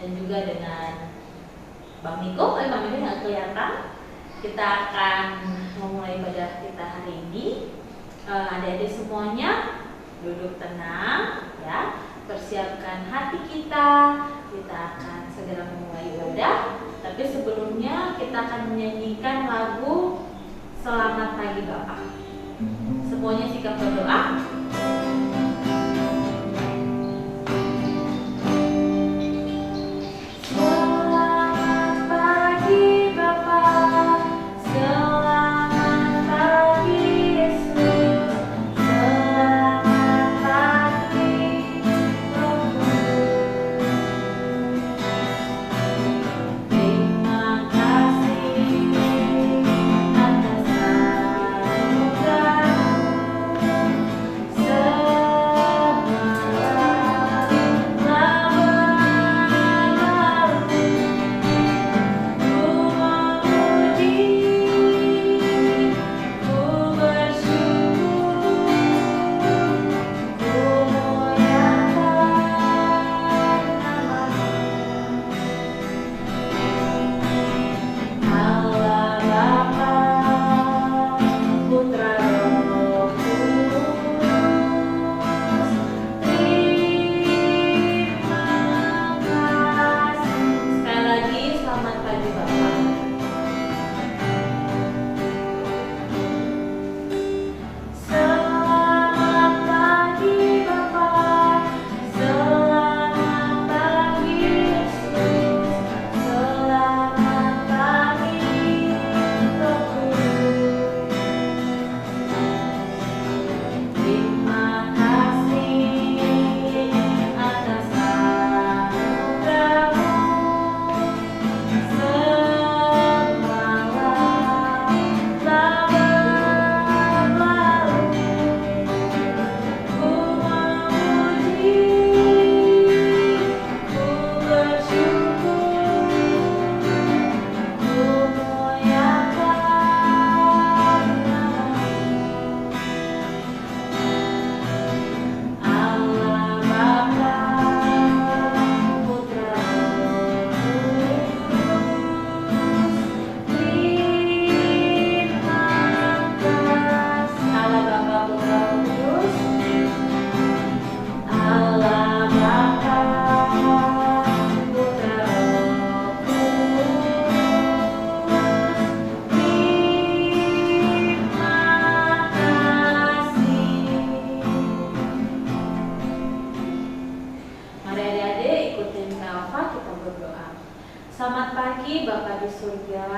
dan juga dengan Bang Niko. Bang Niko nggak kelihatan. Kita akan memulai ibadah kita hari ini. Adik-adik semuanya duduk tenang, ya. Persiapkan hati kita. Kita akan segera memulai ibadah. Tapi sebelumnya kita akan menyanyikan lagu Selamat Pagi Bapak. Semuanya sikap berdoa. Selamat pagi Bapa di surga.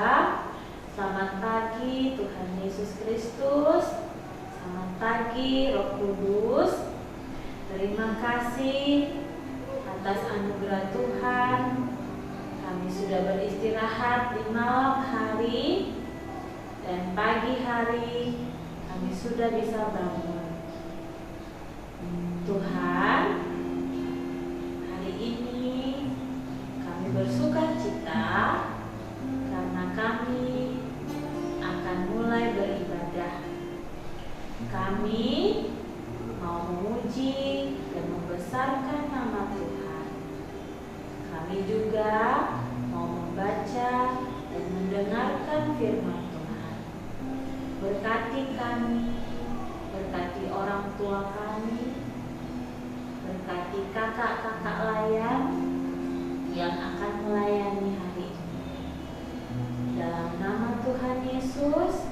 Selamat pagi Tuhan Yesus Kristus. Selamat pagi Roh Kudus. Terima kasih atas anugerah Tuhan. Kami sudah beristirahat di malam hari dan pagi hari kami sudah bisa bangun. Tuhan, hari ini kami bersuka cita karena kami akan mulai beribadah. Kami mau memuji dan membesarkan nama Tuhan. Kami juga mau membaca dan mendengarkan firman Tuhan. Berkati kami tua kami, berkati kakak-kakak layan yang akan melayani hari ini. Dalam nama Tuhan Yesus,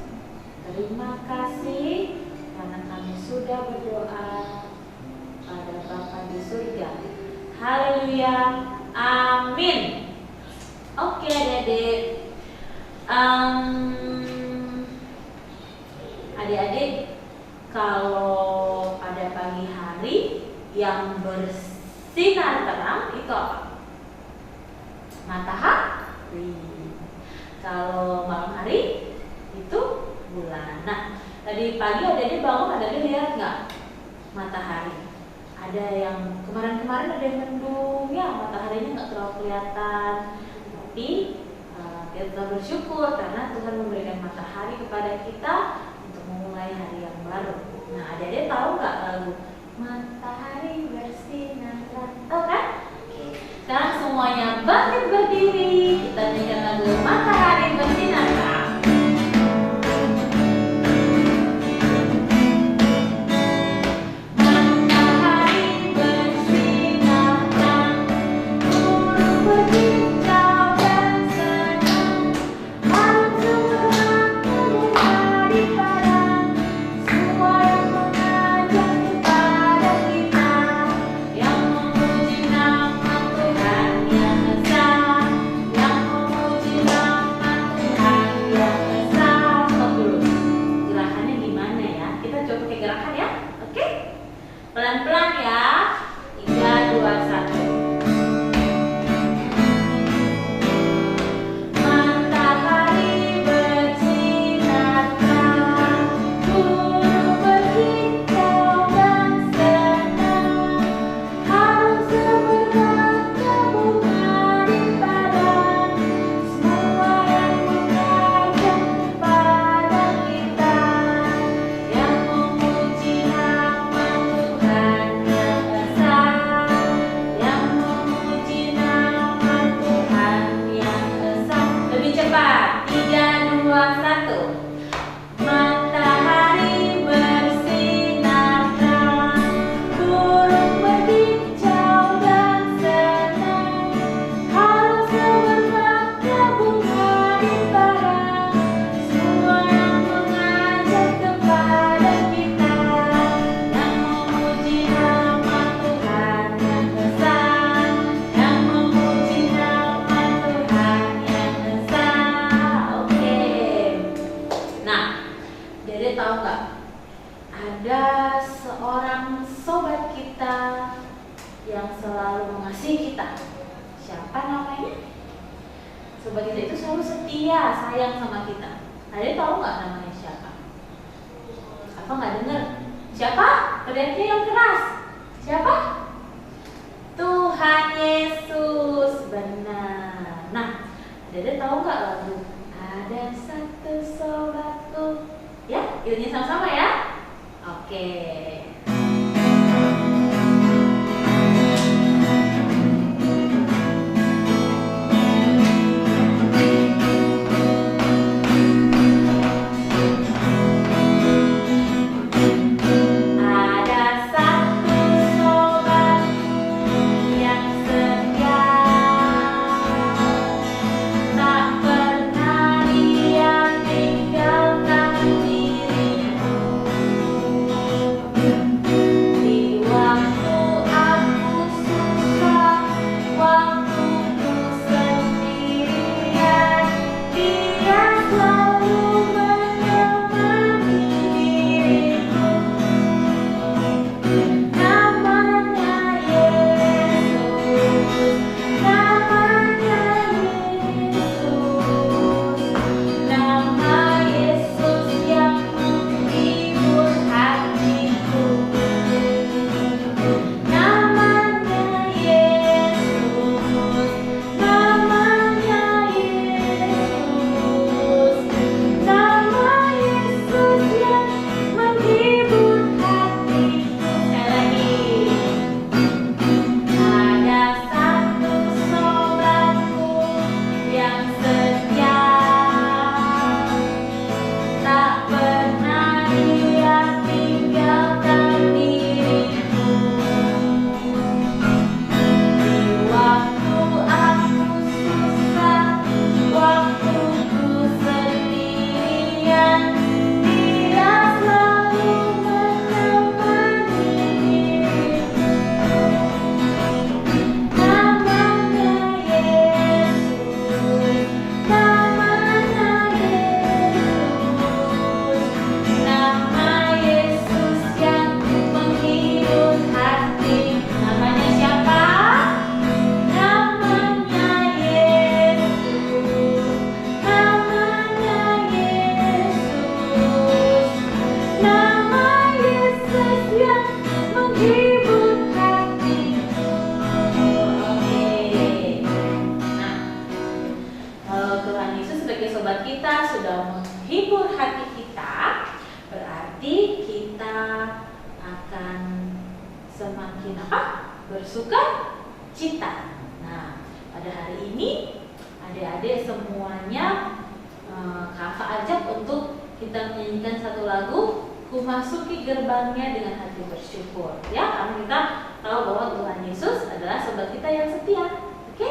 terima kasih karena kami sudah berdoa pada Bapa di surga. Haleluya, amin. Oke adik-adik, adik-adik, kalau pada pagi hari yang bersinar terang itu apa? Matahari. Kalau malam hari itu bulan. Nah, tadi pagi adik-adik bangun, adik-adik lihat nggak matahari? Ada yang kemarin-kemarin ada yang mendung, ya mataharinya nggak terlalu kelihatan. Tapi kita bersyukur karena Tuhan memberikan matahari kepada kita untuk memulai hari yang baru. Nah, adik-adik tahu nggak lagu Matahari Bersinar? Tahu kan? Oke. Sekarang semuanya bangkit berdiri. Kita nyanyikan lagu Matahari Bersinar. Pelan-pelan ya. 3, 2, 1. Matahari bersinar terang, burung berkicau dan senang, harum semerbaknya bunga di padang, semua yang mengajak kepada kita, yang memuji nama Tuhan yang esa, yang memuji nama Tuhan yang esa. Lebih cepat. 3, 2, 1. Matahari bersinar terang, burung berkicau dan senang, harum semerbaknya bunga di padang, semua yang mengajak kepada kita, yang memuji nama Tuhan yang esa, yang memuji nama Tuhan yang esa. Oke. Nah, Dede tahu nggak? Ada seorang sobat kita yang selalu mengasihi kita. Siapa namanya? Sobat kita itu selalu setia, sayang sama kita. Dede tahu nggak namanya siapa? Apa nggak dengar? Siapa? Teriaknya yang keras. Siapa? Tuhan Yesus. Benar. Nah, Dede tahu nggak lagu Ada Satu Sobatku? Ya, iunya sama-sama ya. Oke. Ada satu sobatku yang setia, tak pernah dia tinggalkan dirimu. kita akan semakin bersuka cita. Nah, pada hari ini adik-adik semuanya Kak ajak untuk kita menyanyikan satu lagu, Ku Masuki Gerbangnya dengan Hati Bersyukur. Ya, karena kita tahu bahwa Tuhan Yesus adalah sobat kita yang setia. Oke?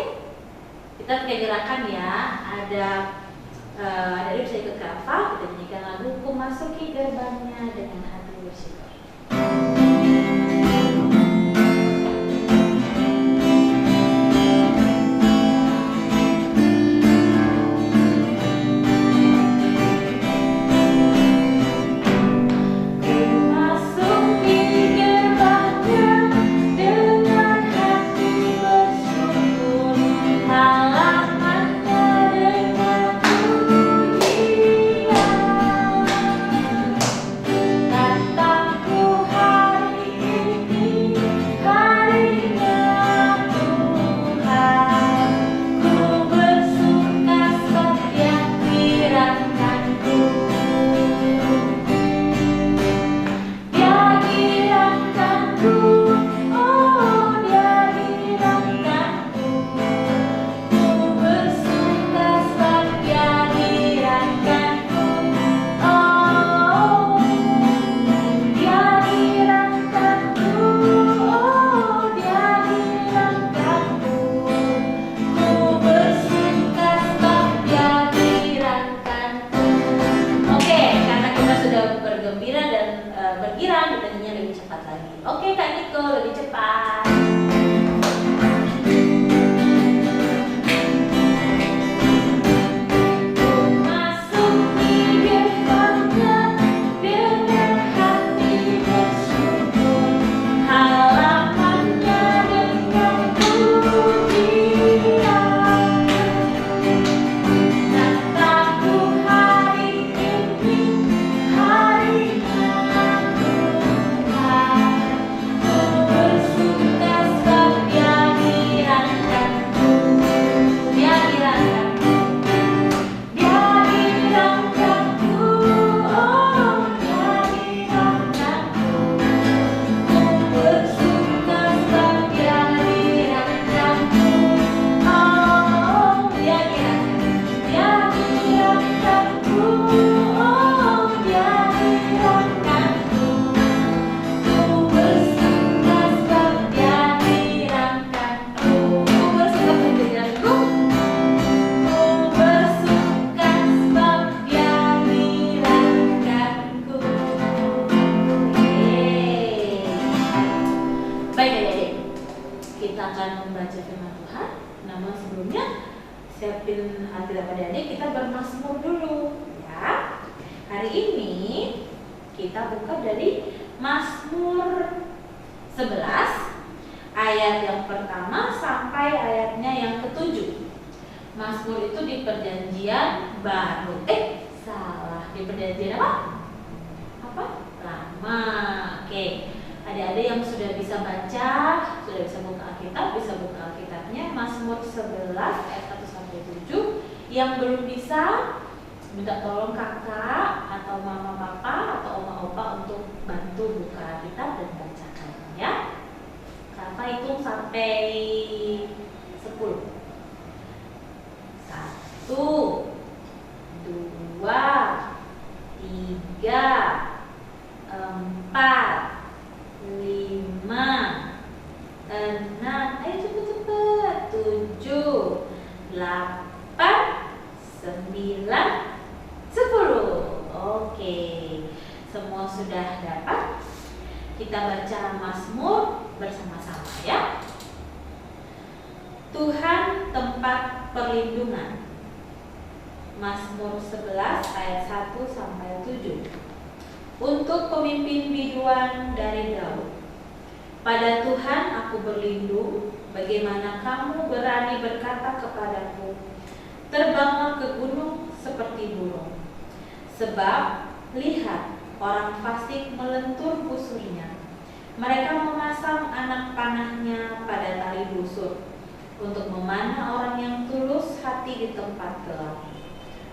Kita pakai gerakan ya. Ada adik bisa ikut Kak kita nyanyikan lagu Ku Masuki Gerbangnya dengan Hati Bersyukur. Siapin hati adik-adik, kita bermazmur dulu ya. Hari ini kita buka dari Mazmur 11 ayat yang pertama sampai ayatnya yang ke-7. Mazmur itu di perjanjian baru. Di perjanjian apa? Lama. Oke. Adik-adik yang sudah bisa baca, sudah bisa buka Alkitab, bisa buka Alkitabnya. Mazmur 11 ayat 1 sampai 7. Yang belum bisa, minta tolong kakak atau mama papa atau oma opa untuk bantu buka Alkitab dan bacakan ya. Kakak hitung sampai 10. 1, 2, 3, 4, 5, 6, ayo cepet-cepet, 7, 8, 9, 10. Oke, semua sudah dapat? Kita baca Mazmur bersama-sama ya. Tuhan tempat perlindungan. Mazmur 11 ayat 1 sampai 7. Untuk pemimpin biduan dari Daud. Pada Tuhan aku berlindung, bagaimana kamu berani berkata kepadaku, terbanglah ke gunung seperti burung. Sebab, lihat, orang fasik melentur busurnya. Mereka memasang anak panahnya pada tali busur, untuk memanah orang yang tulus hati di tempat gelap.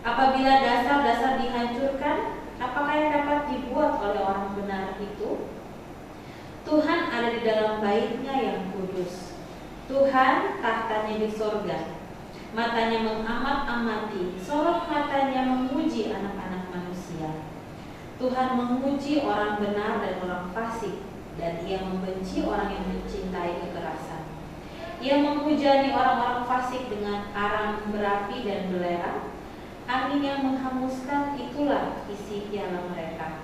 Apabila dasar-dasar dihancurkan, apakah yang dapat dibuat oleh orang benar itu? Tuhan ada di dalam bait-Nya yang kudus. Tuhan tahtanya di sorga. Matanya mengamat-amati, sorot matanya memuji anak-anak manusia. Tuhan menguji orang benar dan orang fasik, dan Ia membenci orang yang mencintai kekerasan. Ia menghujani orang-orang fasik dengan arang berapi dan belerang. Angin yang menghanguskan itulah isi piala mereka.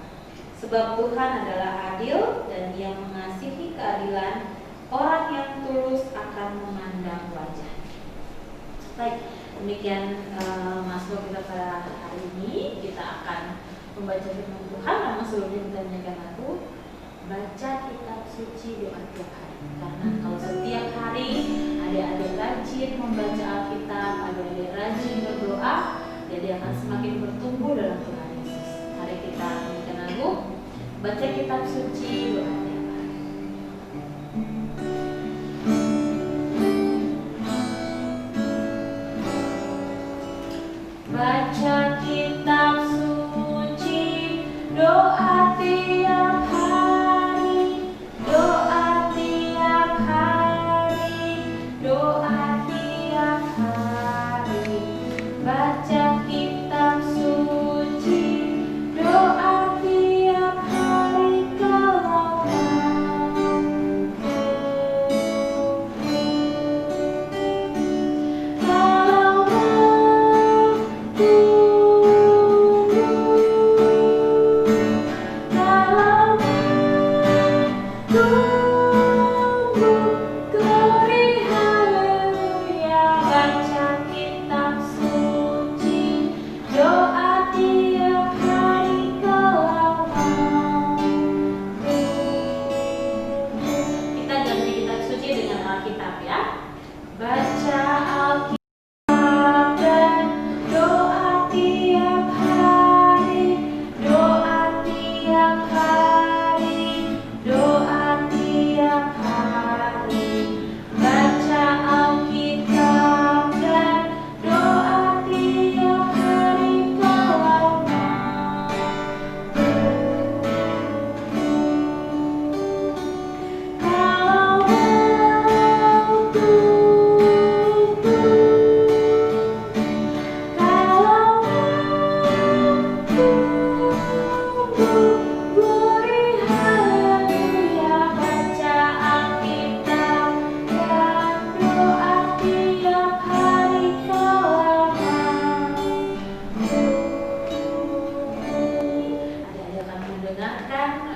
Sebab Tuhan adalah adil dan Ia mengasihi keadilan. Orang yang tulus akan memandang wajah. Baik, demikian masuk kita pada hari ini. Kita akan membaca firman Tuhan. Namun sebelumnya kita menyanyikan lagu baca kitab suci doa tiap hari. Karena kalau setiap hari adik-adik rajin membaca Alkitab, adik-adik rajin berdoa, jadi akan semakin bertumbuh dalam Tuhan Yesus. Mari kita menyanyikan lagu baca kitab suci doa tiap hari. Baca kitab suci, doa tiap hari, doa tiap hari, doa tiap hari. Baca kitab suci, doa tiap hari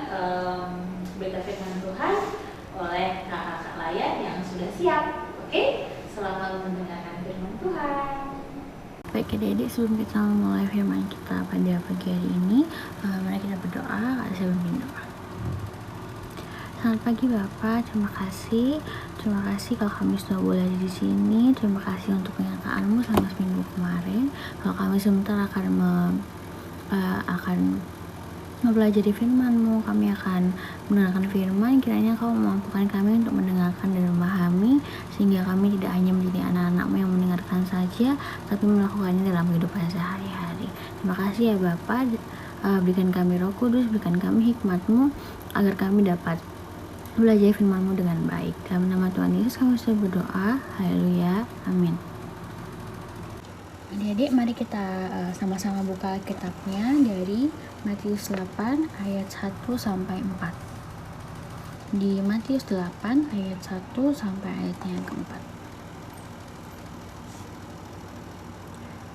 kalau berita firman Tuhan oleh kakak-kakak layan yang sudah siap. Oke, selamat mendengarkan firman Tuhan. Baik adik-adik, sebelum kita memulai firman kita pada pagi hari ini, mari kita berdoa. Saya memimpin doa. Selamat pagi Bapak, terima kasih kalau kami sudah boleh ada di sini. Terima kasih untuk penyertaan-Mu selama seminggu kemarin. Kalau kami sebentar akan mempelajari firman-Mu, kami akan mendengarkan firman. Kiranya Kau memampukan kami untuk mendengarkan dan memahami, sehingga kami tidak hanya menjadi anak-anak-Mu yang mendengarkan saja, tapi melakukannya dalam kehidupan sehari-hari. Terima kasih ya Bapa. Berikan kami Roh Kudus, berikan kami hikmat-Mu, agar kami dapat belajar firman-Mu dengan baik. Dalam nama Tuhan Yesus kami sudah berdoa. Haleluya, amin. Adik-adik, mari kita sama-sama buka kitabnya dari Matius 8 ayat 1 sampai 4. Di Matius 8 ayat 1 sampai ayatnya yang keempat.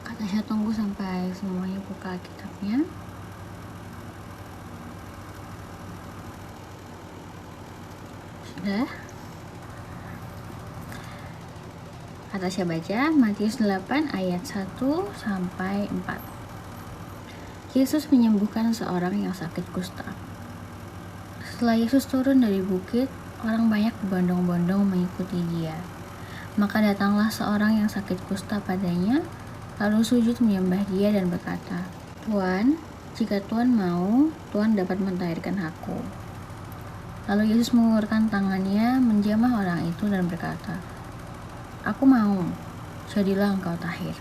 Kata saya tunggu sampai semuanya buka kitabnya. Sudah? Kata saya baca Matius 8 ayat 1 sampai 4. Yesus menyembuhkan seorang yang sakit kusta. Setelah Yesus turun dari bukit, orang banyak berbondong-bondong mengikuti Dia. Maka datanglah seorang yang sakit kusta padanya, lalu sujud menyembah Dia dan berkata, "Tuan, jika Tuan mau, Tuan dapat mentahirkan aku." Lalu Yesus mengulurkan tangannya, menjamah orang itu dan berkata, "Aku mau, jadilah engkau tahir."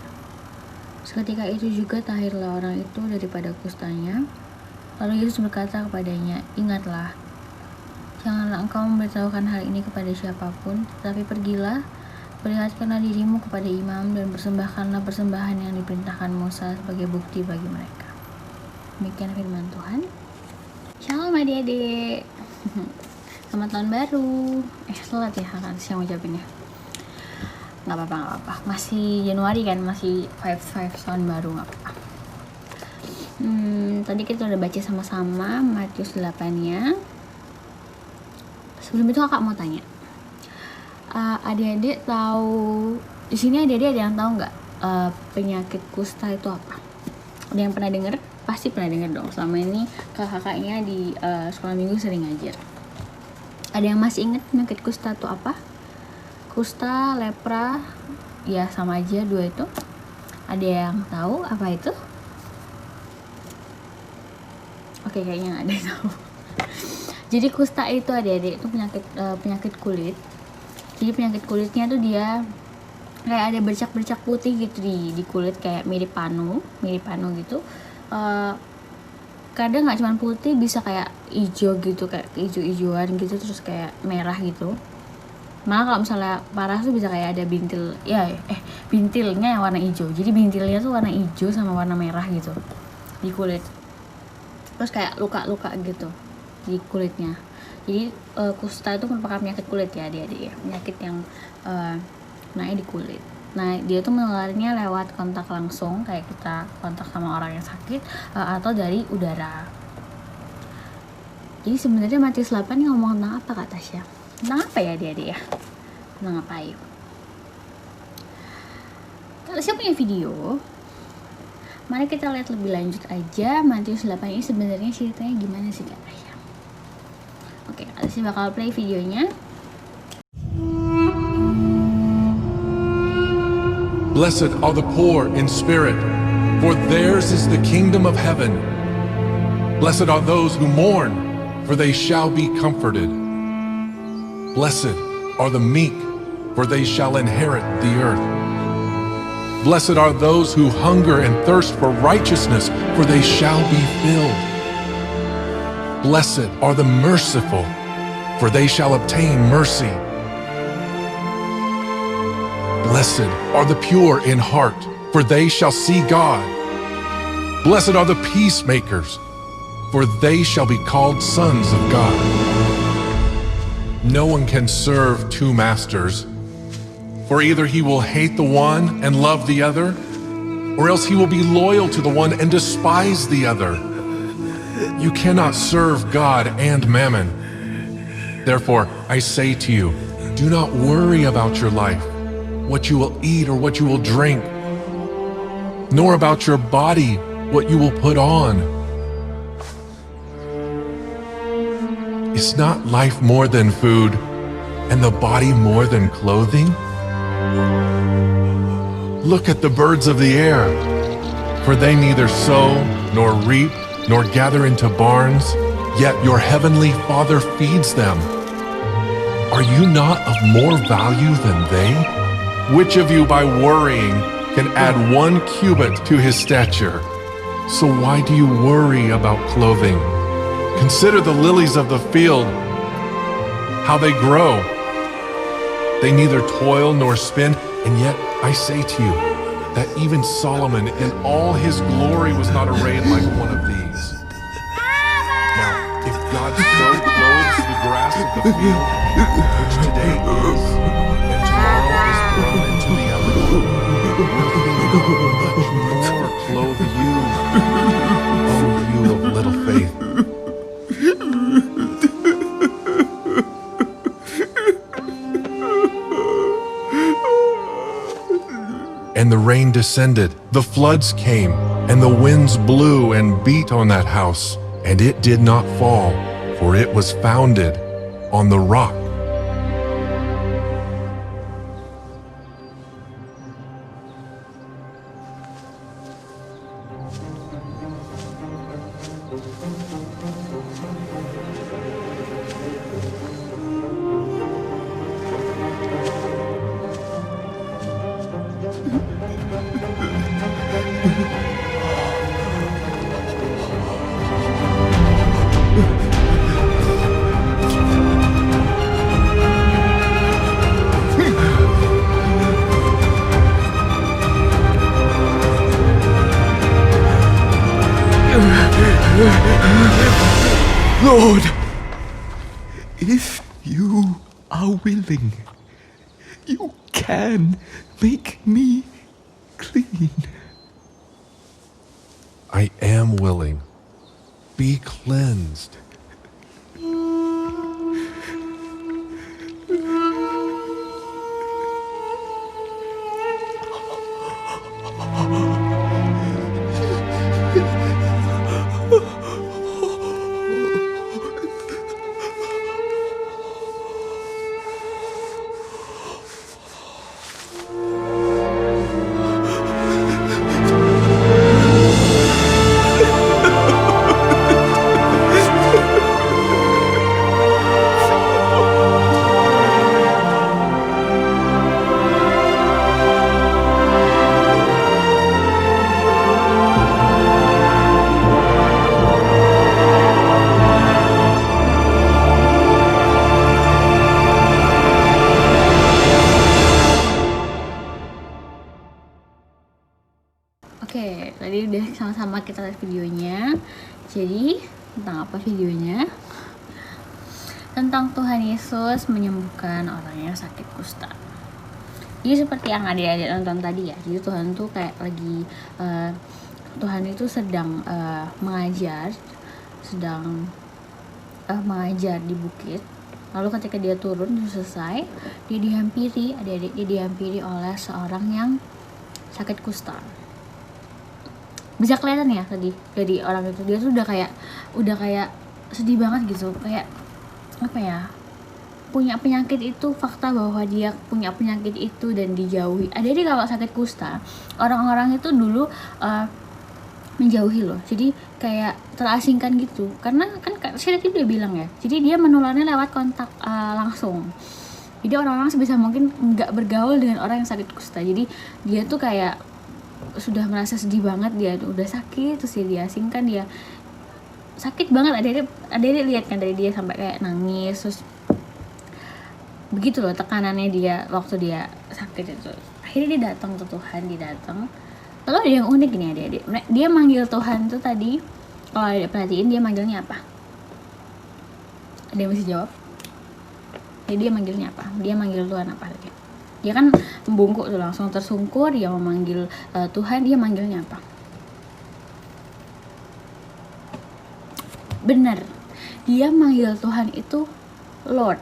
Seketika itu juga tahirlah orang itu daripada kustanya. Lalu Yesus berkata kepadanya, "Ingatlah, janganlah engkau memberitahukan hal ini kepada siapapun, tetapi pergilah, perlihatkanlah dirimu kepada imam dan persembahkanlah persembahan yang diperintahkan Musa sebagai bukti bagi mereka." Demikian firman Tuhan. Shalom adik-adik. Selamat tahun baru. Telat ya kan siang ucapinnya. Nggak apa-apa. Masih Januari kan, masih five tahun baru, nggak apa-apa. Tadi kita udah baca sama-sama Matius 8-nya. Sebelum itu kakak mau tanya, adik-adik tahu, di sini adik-adik ada yang tahu nggak penyakit kusta itu apa? Ada yang pernah dengar? Pasti pernah dengar dong. Selama ini kakaknya di sekolah minggu sering ngajar. Ada yang masih ingat penyakit kusta itu apa? Kusta, lepra, ya sama aja dua itu. Ada yang tahu apa itu? Oke, kayaknya nggak ada yang tahu. Jadi kusta itu adik-adik itu penyakit kulit. Jadi penyakit kulitnya tuh dia kayak ada bercak-bercak putih gitu di kulit, kayak mirip panu gitu. Kadang nggak cuma putih, bisa kayak hijau gitu, kayak hijau-hijauan gitu, terus kayak merah gitu. Malah kalau misalnya parah tuh bisa kayak ada bintil, bintilnya yang warna hijau. Jadi bintilnya tuh warna hijau sama warna merah gitu di kulit. Terus kayak luka-luka gitu di kulitnya. Jadi kusta itu merupakan penyakit kulit ya adik-adik ya, penyakit yang naik di kulit. Nah, dia tuh menularnya lewat kontak langsung, kayak kita kontak sama orang yang sakit, atau dari udara. Jadi sebenarnya Matius 8 ini ngomong tentang apa Kak Tasya? Tentang apa ya adik-adik ya? Tentang apa yuk? Kak Tasya punya video. Mari kita lihat lebih lanjut aja Matius 8 ini sebenarnya ceritanya gimana sih Kak Tasya? Oke, Kak Tasya bakal play videonya. Blessed are the poor in spirit, for theirs is the kingdom of heaven. Blessed are those who mourn, for they shall be comforted. Blessed are the meek, for they shall inherit the earth. Blessed are those who hunger and thirst for righteousness, for they shall be filled. Blessed are the merciful, for they shall obtain mercy. Blessed are the pure in heart, for they shall see God. Blessed are the peacemakers, for they shall be called sons of God. No one can serve two masters, for either he will hate the one and love the other, or else he will be loyal to the one and despise the other. You cannot serve God and mammon. Therefore, I say to you, do not worry about your life, what you will eat or what you will drink, nor about your body, what you will put on. Is not life more than food, and the body more than clothing? Look at the birds of the air, for they neither sow, nor reap, nor gather into barns, yet your heavenly Father feeds them. Are you not of more value than they? Which of you by worrying can add 1 cubit to his stature? So why do you worry about clothing? Consider the lilies of the field, how they grow. They neither toil nor spin, and yet I say to you that even Solomon in all his glory was not arrayed like one of these. Now, if God so clothes the grass of the field, which today is, and tomorrow is thrown into the oven, will he not much more clothe you, O you of little faith? And the rain descended, the floods came, and the winds blew and beat on that house, and it did not fall, for it was founded on the rock. Lord, if you are willing, you can make me clean. I am willing. Be cleansed. Oke, tadi udah sama-sama kita lihat videonya. Jadi, tentang apa videonya? Tentang Tuhan Yesus menyembuhkan orang yang sakit kusta. Jadi seperti yang adik-adik nonton tadi ya. Jadi Tuhan tuh kayak lagi Tuhan itu sedang mengajar di bukit. Lalu ketika dia turun selesai, dia dihampiri oleh seorang yang sakit kusta. Bisa kelihatan ya tadi dari orang itu, dia tuh udah kayak sedih banget gitu, kayak apa ya, punya penyakit itu, fakta bahwa dia punya penyakit itu dan dijauhi. Jadi kalau sakit kusta, orang-orang itu dulu menjauhi loh, jadi kayak terasingkan gitu, karena kan saya tadi udah bilang ya, jadi dia menularnya lewat kontak langsung. Jadi orang-orang sebisa mungkin nggak bergaul dengan orang yang sakit kusta. Jadi dia tuh kayak sudah merasa sedih banget, dia udah sakit, terus dia diasingkan, dia sakit banget. Adik-adik lihat kan dari dia sampai kayak nangis, terus begitu loh tekanannya dia waktu dia sakit itu. Akhirnya dia datang ke Tuhan, lalu ada yang unik nih adik-adik, dia manggil Tuhan tuh tadi, kalau adik perhatiin dia manggilnya apa? Ada yang mesti jawab? Jadi dia manggilnya apa? Dia manggil Tuhan apa tadi? Dia kan membungkuk tuh, langsung tersungkur, dia memanggil Tuhan. Dia manggilnya apa? Benar, dia manggil Tuhan itu Lord.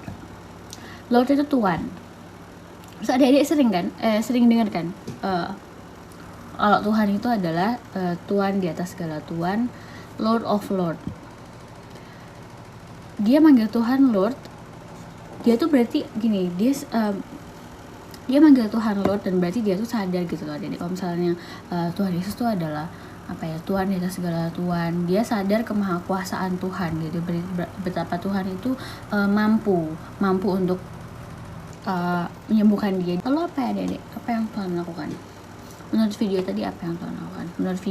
Lord itu Tuhan. Terus adik-adik sering dengar kan kalau Tuhan itu adalah Tuhan di atas segala Tuhan, Lord of Lord. Dia manggil Tuhan Lord, dia tuh berarti gini, dia manggil Tuhan Lord, dan berarti dia tuh sadar gitu loh. Jadi kalau misalnya Tuhan Yesus tuh adalah apa ya, Tuhan di atas segala Tuhan, dia sadar kemahakuasaan Tuhan gitu, betapa Tuhan itu mampu untuk menyembuhkan dia. Lalu apa ya adik-adik, apa yang Tuhan lakukan? Menurut video tadi apa yang Tuhan lakukan? Menurut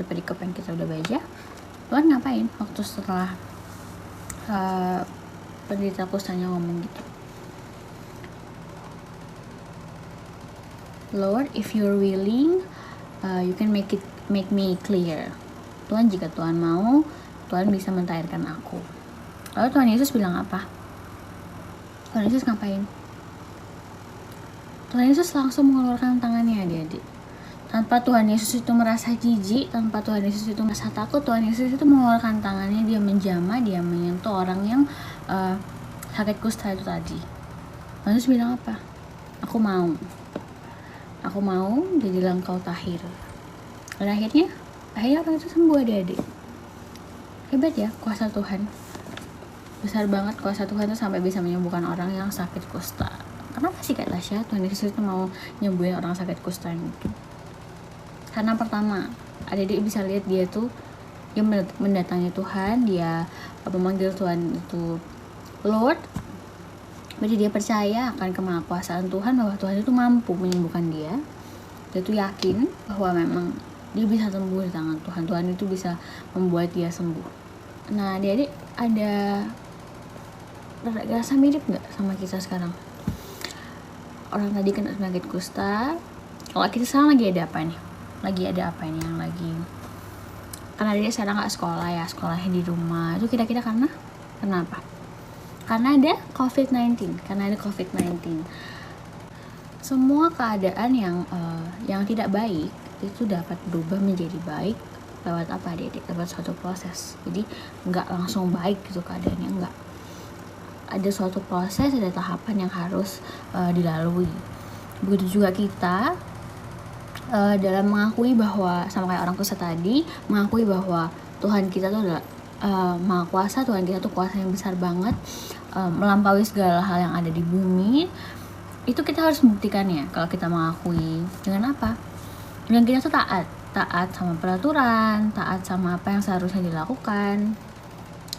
perikop yang kita udah baca, Tuhan ngapain waktu setelah penderita kustanya ngomong gitu? Lord, if you're willing, you can make me clear. Tuhan, jika Tuhan mau, Tuhan bisa mentahirkan aku. Lalu Tuhan Yesus bilang apa? Tuhan Yesus ngapain? Tuhan Yesus langsung mengeluarkan tangannya adik-adik. Tanpa Tuhan Yesus itu merasa jijik, tanpa Tuhan Yesus itu merasa takut, Tuhan Yesus itu mengeluarkan tangannya, dia menjamah, dia menyentuh orang yang sakit kusta itu tadi. Tuhan Yesus bilang apa? Aku mau, jadilah engkau tahir. Dan akhirnya orang itu sembuh adik-adik. Hebat ya kuasa Tuhan. Besar banget kuasa Tuhan itu sampai bisa menyembuhkan orang yang sakit kusta. Kenapa sih Kak Tasya Tuhan Yesus itu mau nyembuhin orang sakit kusta itu? Karena pertama, adik-adik bisa lihat dia mendatangi Tuhan, dia memanggil Tuhan itu Lord. Berarti dia percaya akan kemahakuasaan Tuhan, bahwa Tuhan itu mampu menyembuhkan dia. Dia tuh yakin bahwa memang dia bisa sembuh di tangan Tuhan. Tuhan itu bisa membuat dia sembuh. Nah, adik-adik ada rasa mirip nggak sama kita sekarang? Orang tadi kena penyakit kusta. Kalau kita sekarang lagi ada apa nih? Yang lagi karena dia sekarang nggak sekolah ya, sekolahnya di rumah. Itu kira-kira kenapa? Karena ada COVID-19. Semua keadaan yang tidak baik itu dapat berubah menjadi baik lewat apa, Adik? Lewat suatu proses. Jadi nggak langsung baik gitu keadaannya, nggak. Ada suatu proses, ada tahapan yang harus dilalui. Begitu juga kita dalam mengakui bahwa, sama kayak orang Kristen tadi, mengakui bahwa Tuhan kita tuh adalah Maha Kuasa, Tuhan kita tuh kuasa yang besar banget, melampaui segala hal yang ada di bumi. Itu kita harus membuktikannya kalau kita mengakui. Dengan apa? Dengan kita tuh taat sama peraturan, taat sama apa yang seharusnya dilakukan.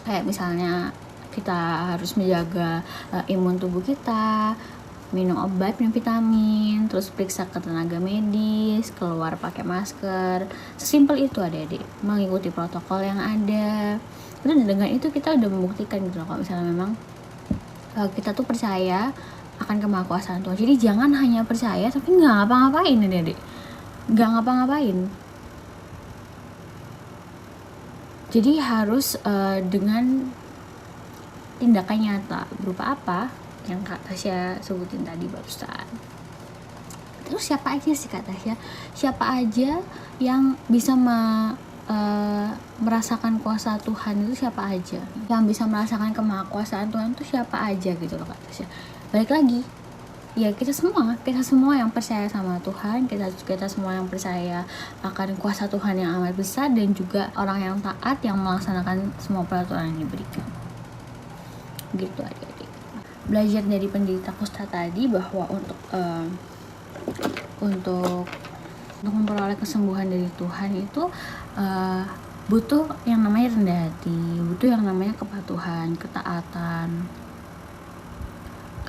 Kayak misalnya kita harus menjaga imun tubuh kita, minum obat, minum vitamin, terus periksa ke tenaga medis, keluar pakai masker. Sesimpel itu, Adik-adik, mengikuti protokol yang ada. Dan dengan itu kita udah membuktikan gitu loh, kalau misalnya memang kita tuh percaya akan kemahakuasaan Tuhan. Jadi jangan hanya percaya tapi nggak ngapa-ngapain, Adik-adik. Nggak ngapa-ngapain. Jadi harus dengan tindakan nyata. Berupa apa? Yang Kak Tasya sebutin tadi barusan. Terus siapa aja sih Kak Tasya? Siapa aja yang bisa merasakan kuasa Tuhan itu siapa aja? Yang bisa merasakan kemahakuasaan Tuhan itu siapa aja gitu loh Kak Tasya. Balik lagi, ya kita semua yang percaya sama Tuhan, kita semua yang percaya akan kuasa Tuhan yang amat besar, dan juga orang yang taat yang melaksanakan semua peraturan yang diberikan. Gitu adik-adik. Belajar dari penderita kusta tadi bahwa untuk memperoleh kesembuhan dari Tuhan itu butuh yang namanya rendah hati, butuh yang namanya kepatuhan, ketaatan.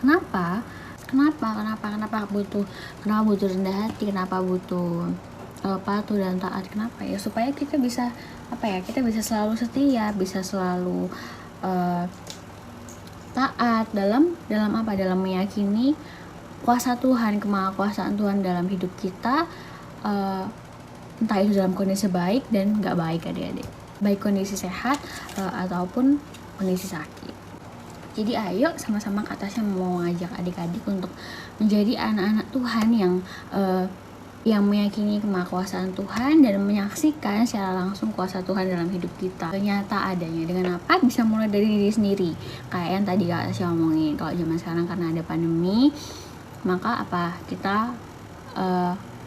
Kenapa butuh rendah hati, kenapa butuh patuh dan taat? Kenapa ya? Supaya kita bisa kita bisa selalu setia, bisa selalu taat dalam meyakini kuasa Tuhan, kemahakuasaan Tuhan dalam hidup kita, entah itu dalam kondisi baik dan nggak baik, adik-adik, baik kondisi sehat ataupun kondisi sakit. Jadi ayo sama-sama Kak Tasya mau ngajak adik-adik untuk menjadi anak-anak Tuhan yang meyakini kemahakuasaan Tuhan dan menyaksikan secara langsung kuasa Tuhan dalam hidup kita ternyata adanya. Dengan apa? Bisa mulai dari diri sendiri, kayak yang tadi Kak Tasya ngomongin. Kalau zaman sekarang karena ada pandemi, maka kita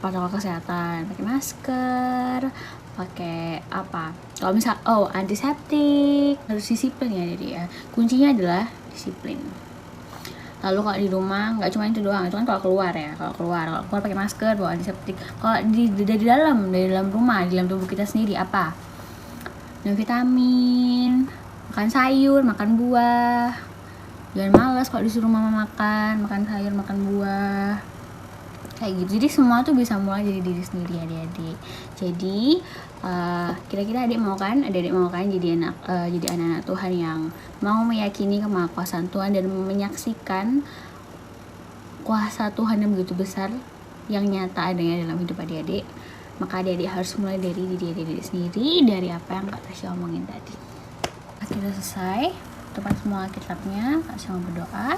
protokol kesehatan, pakai masker, pakai kalau misal antiseptik, harus disiplin ya. Jadi ya kuncinya adalah disiplin. Lalu kalau di rumah nggak cuma itu doang, itu kan kalau keluar keluar pakai masker, bawa antiseptik. Kalau dari dalam rumah, di dalam tubuh kita sendiri minum vitamin, makan sayur, makan buah. Jangan malas kalau disuruh mama makan sayur, makan buah, kayak gitu. Jadi semua tuh bisa mulai dari diri sendiri, adik-adik. Jadi kira-kira adik mau kan jadi anak-anak Tuhan yang mau meyakini kemahakuasaan Tuhan dan menyaksikan kuasa Tuhan yang begitu besar yang nyata adanya dalam hidup adik-adik. Maka adik-adik harus mulai dari diri adik-adik sendiri, dari apa yang Kak Tasya omongin tadi. Kita selesai, tepat semua kitabnya. Kak Tasya mau berdoa.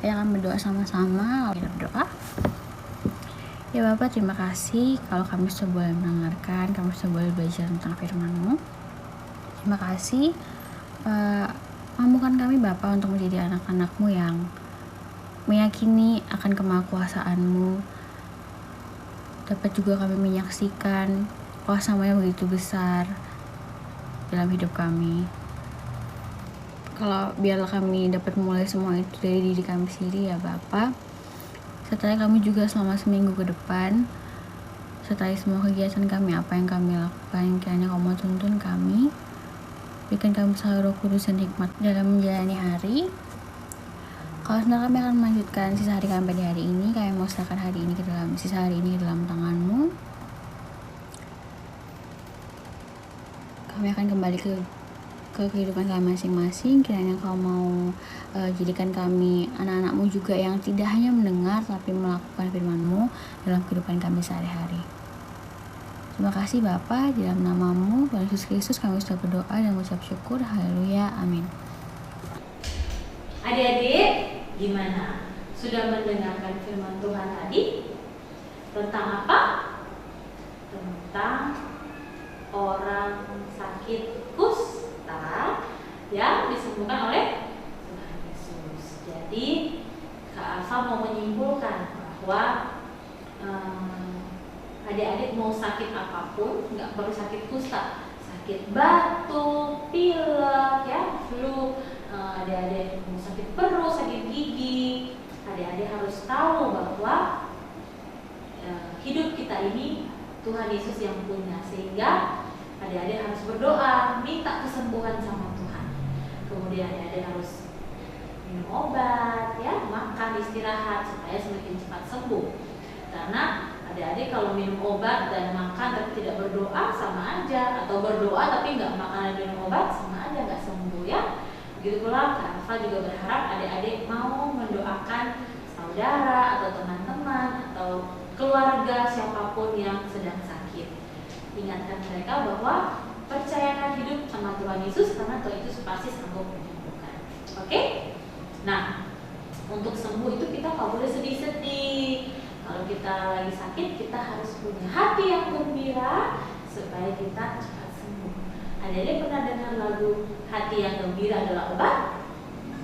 Kita akan berdoa sama-sama. Kita berdoa. Ya Bapak, terima kasih kalau kami sudah boleh mendengarkan, kami sudah boleh belajar tentang firman-Mu. Terima kasih mampukan kami Bapak untuk menjadi anak-anak-Mu yang meyakini akan kemahakuasaan-Mu. Dapat juga kami menyaksikan kuasa-Mu yang begitu besar dalam hidup kami. Kalau biarlah kami dapat mulai semua itu dari diri kami sendiri ya Bapak. Setelah kami juga selama seminggu ke depan, setelah semua kegiatan kami, apa yang kami lakukan, kiranya Kamu tuntun kami, berikan kami selalu Roh Kudus dan hikmat dalam menjalani hari. Kalau sebenarnya kami akan melanjutkan sisa hari kami pada hari ini, kami mau serahkan sisa hari ini ke dalam tangan-Mu. Kami akan kembali ke kehidupan kami masing-masing. Kiranya Kau mau jadikan kami anak-anak-Mu juga yang tidak hanya mendengar tapi melakukan firman-Mu dalam kehidupan kami sehari-hari. Terima kasih Bapa, di dalam namamu, Tuhan Yesus Kristus kami sudah berdoa dan mengucap syukur. Haleluya, amin. Adik-adik, gimana? Sudah mendengarkan firman Tuhan tadi? Tentang apa? Tentang orang sakit kusta yang disembuhkan oleh Tuhan Yesus. Jadi Kak Alfa mau menyimpulkan bahwa adik-adik mau sakit apapun, nggak perlu sakit kusta, sakit batuk, pilek, ya, flu, adik-adik mau sakit perut, sakit gigi, adik-adik harus tahu bahwa hidup kita ini Tuhan Yesus yang punya, sehingga adik-adik harus berdoa, minta kesembuhan sama Tuhan. Kemudian adik-adik harus minum obat, ya, makan, istirahat supaya semakin cepat sembuh. Karena adik-adik kalau minum obat dan makan tapi tidak berdoa sama aja, atau berdoa tapi nggak makan dan minum obat sama aja nggak sembuh, ya. Begitu pula Kak Alfa juga berharap adik-adik mau mendoakan saudara atau teman-teman atau keluarga siapapun yang sedang sakit. Ingatkan mereka bahwa percayakan hidup sama Tuhan Yesus karena Tuhan Yesus pasti sanggup menyembuhkan. Oke? Nah, untuk sembuh itu kita nggak boleh sedih-sedih. Kalau kita lagi sakit, kita harus punya hati yang gembira supaya kita cepat sembuh. Adik-adik pernah dengar lagu Hati yang Gembira Adalah Obat?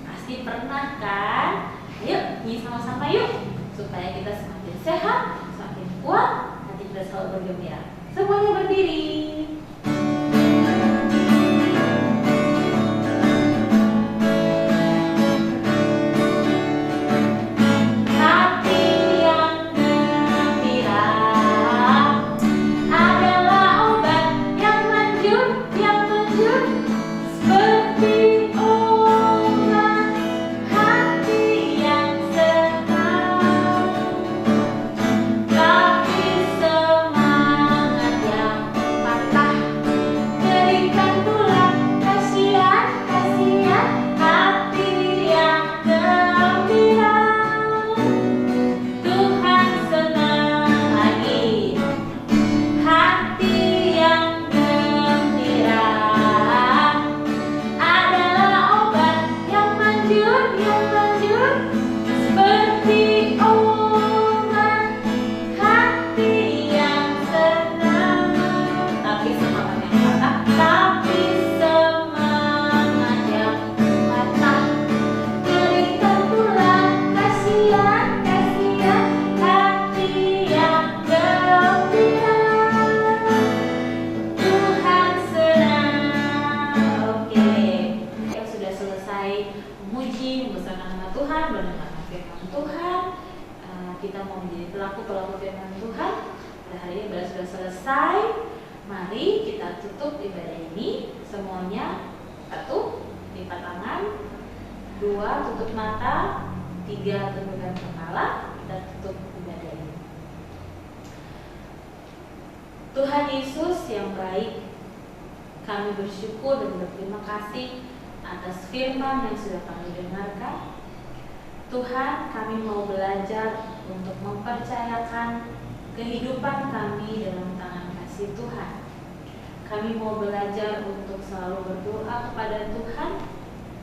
Pasti pernah kan? Ayo nyanyi sama-sama yuk, supaya kita semakin sehat, semakin kuat, hati kita selalu bergembira. Semuanya berdiri. Kita mau menjadi pelaku-pelaku firman Tuhan. Pada hari ini sudah selesai. Mari kita tutup ibadah ini semuanya. 1, lipat tangan. 2, tutup mata. 3, tundukkan kepala. Kita tutup ibadah ini. Tuhan Yesus yang baik, kami bersyukur dan berterima kasih atas firman yang sudah kami dengarkan. Tuhan, kami mau belajar untuk mempercayakan kehidupan kami dalam tangan kasih Tuhan. Kami mau belajar untuk selalu berdoa kepada Tuhan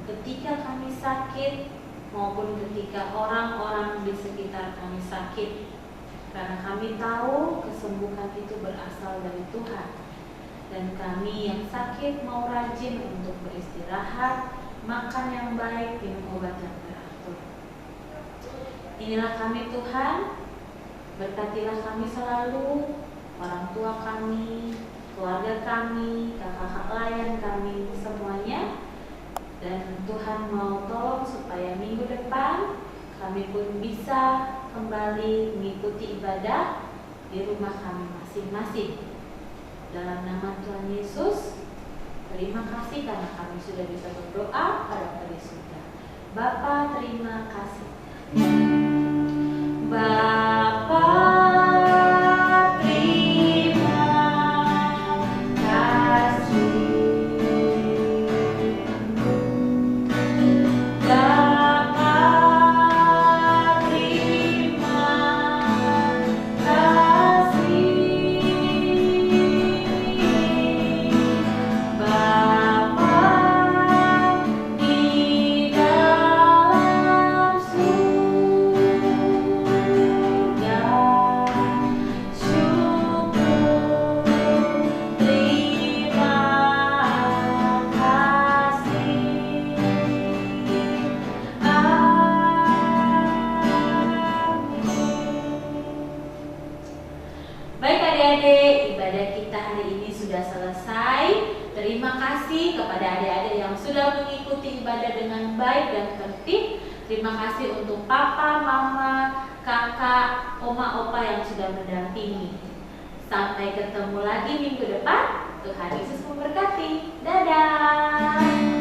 ketika kami sakit maupun ketika orang-orang di sekitar kami sakit. Karena kami tahu kesembuhan itu berasal dari Tuhan. Dan kami yang sakit mau rajin untuk beristirahat, makan yang baik, minum obat yang teratur. Inilah kami Tuhan, berkatilah kami selalu, orang tua kami, keluarga kami, kakak-kakak layan kami, semuanya. Dan Tuhan mau tolong supaya minggu depan kami pun bisa kembali mengikuti ibadah di rumah kami masing-masing. Dalam nama Tuhan Yesus, terima kasih karena kami sudah bisa berdoa pada hari surga. Bapa, terima kasih. Bapa, terima kasih. Bapa, terima kasih. sudah selesai. Terima kasih kepada adik-adik yang sudah mengikuti ibadah dengan baik dan tertib. Terima kasih untuk papa, mama, kakak, oma, opa yang sudah mendampingi. Sampai ketemu lagi minggu depan. Tuhan Yesus memberkati. Dadah.